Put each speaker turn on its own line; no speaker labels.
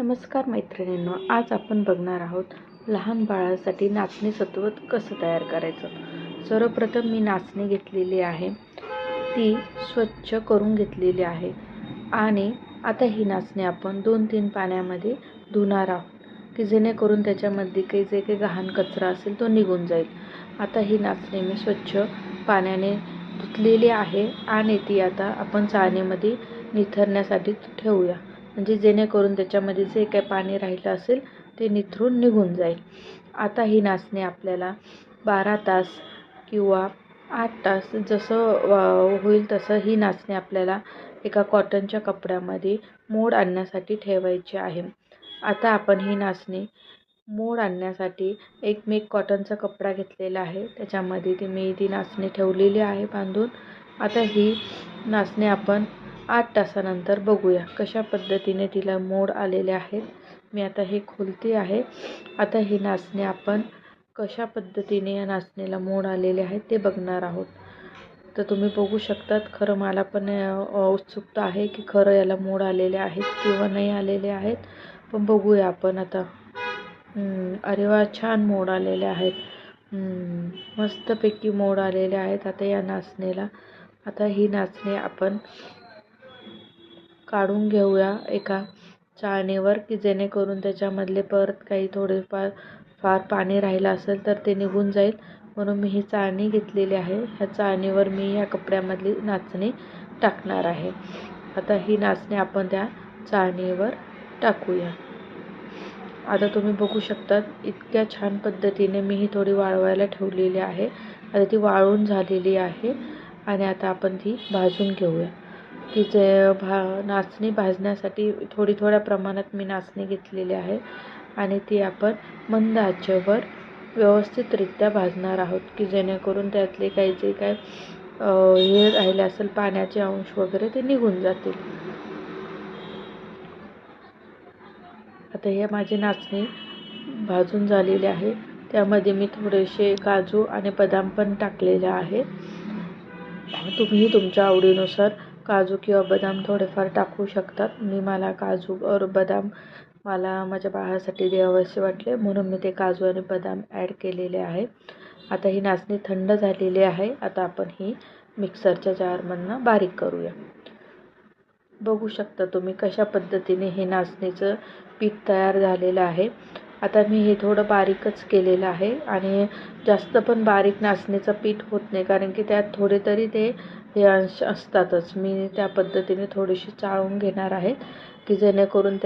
नमस्कार मैत्रिणींनो, आज आपण बघणार आहोत लहान बाळासाठी नाचणी सत्वत कसं तयार करायचं। सर्वप्रथम मी नाचणी घेतलेली आहे, ती स्वच्छ करून घेतलेली आहे आणि आता ही नाचणी आपण 2-3 पाण्यामध्ये धुणार आहोत की जेणेकरून त्याच्यामध्ये जे काही घाण कचरा असेल तो निघून जाईल। आता ही नाचणी मी स्वच्छ पाण्याने धुतलेली आहे आणि ती आता आपण चाळणीमध्ये निथरण्यासाठी ठेवूया, म्हणजे जेणेकरून त्याच्यामध्ये जे काही पाणी राहिलं असेल ते निथरून निघून जाईल। आता ही नाचणी आपल्याला 12 तास किंवा 8 तास जसं होईल तसं ही नाचणी आपल्याला एका कॉटनच्या कपड्यामध्ये मोड आणण्यासाठी ठेवायची आहे। आता आपण ही नाचणी मोड आणण्यासाठी मी एक कॉटनचा कपडा घेतलेला आहे, त्याच्यामध्ये मी ती नाचणी ठेवलेली आहे बांधून। आता ही नाचणी आपण 8 तासानंतर बघूया कशा पद्धतीने तिला मोड आलेले आहेत। मी आता हे खोलते आहे। आता ही नाचणी आपण कशा पद्धतीने या नाचणीला मोड आलेले आहेत ते बघणार आहोत। तर तुम्ही बघू शकतात, खरं मला पण उत्सुकता आहे की खरं याला मोड आलेले आहेत किंवा नाही आलेले आहेत, पण बघूया आपण आता। अरे वा, छान मोड आलेले आहेत। मस्तपैकी मोड आलेले आहेत आता या नाचणीला। आता ही नाचणी आपण काढून घेऊया एका चाळणीवर की जेणेकरून त्याच्यामधले परत काही फार पाणी राहिलं असेल तर ते निघून जाईल, म्हणून मी ही चाळणी घेतलेली आहे। ह्या चाळणीवर मी या कपड्यामधली नाचणी टाकणार आहे। आता ही नाचणी आपण त्या चाळणीवर टाकूया। आता तुम्ही बघू शकतात, इतक्या छान पद्धतीने मी ही थोडी वाळवायला ठेवलेली आहे। आता ती वाळून झालेली आहे आणि आता आपण ती भाजून घेऊया। नाचणी भाजण्यासाठी थोड्या प्रमाणात मी नाचणी घेतलेली आहे आणि ती आपण मंद आचेवर व्यवस्थितरित्या भाजणार आहोत की जेणेकरून त्यातले जे काही हे राहिले असेल पाण्याचे अंश वगैरे ते निघून जातील। आता हे माझी नाचणी भाजून झालेली आहे, त्यामध्ये मी थोडेसे काजू आणि बदाम पण टाकलेले आहे। तुम्ही तुमच्या आवडीनुसार काजू किंवा बदाम थोडेफार टाकू शकतात। मला काजू और बदाम माझ्या बाळासाठी द्यावेसे वाटले, म्हणून मी ते काजू आणि बदाम ॲड केलेले आहे। आता ही नाचणी थंड झालेली आहे। आता आपण ही मिक्सरच्या जारमधनं बारीक करूया। बघू शकता तुम्ही कशा पद्धतीने हे नाचणीचं पीठ तयार झालेलं आहे। आता मी हे थोडं बारीकच केलेलं आहे आणि जास्त पण बारीक नाचणीचं पीठ होत नाही, कारण की त्यात थोडे तरी हे अंश असतातच। मी त्या पद्धतीने थोडीशी चाळून घेणार आहे की जेणेकरून